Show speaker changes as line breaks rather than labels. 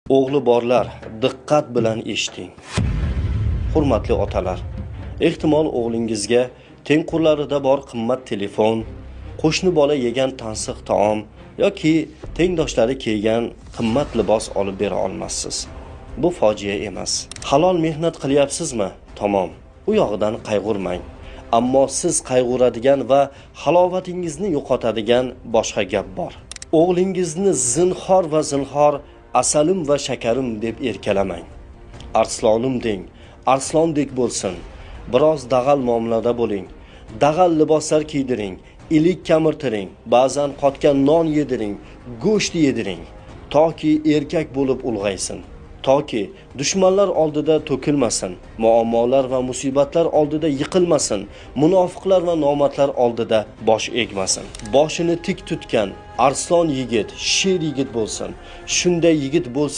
O'g'li borlar, diqqat bilan eshiting. Hurmatli otalar, ehtimol o'g'lingizga tengqurlarida bor qimmat telefon, qo'shni bola yegan tansiq taom yoki tengdoshlari kiygan qimmat libos olib bera olmassiz. Bu fojia emas. Halol mehnat qilyapsizmi? Tamom. U yog'idan qayg'urmang. Ammo siz qayg'uradigan va halovatingizni yo'qotadigan boshqa gap bor. O'g'lingizni zinhor asalim va shakarim deb erkalamang. Arslonim deng, arslondek bo'lsin. Biroz dag'al muomalada bo'ling. Dag'al liboslar kiydiring, ilik kamirtiring, ba'zan qotgan non yediring, go'sht yediring, toki erkak bo'lib ulg'aysin. Toki dushmanlar oldida to'kilmasin, muammolar va musibatlar oldida yiqilmasin, munofiqlar va nomardlar oldida bosh egmasin. Boshini tik tutgan arslon yigit, sher yigit bo'lsin. Shunday yigit bo'lsin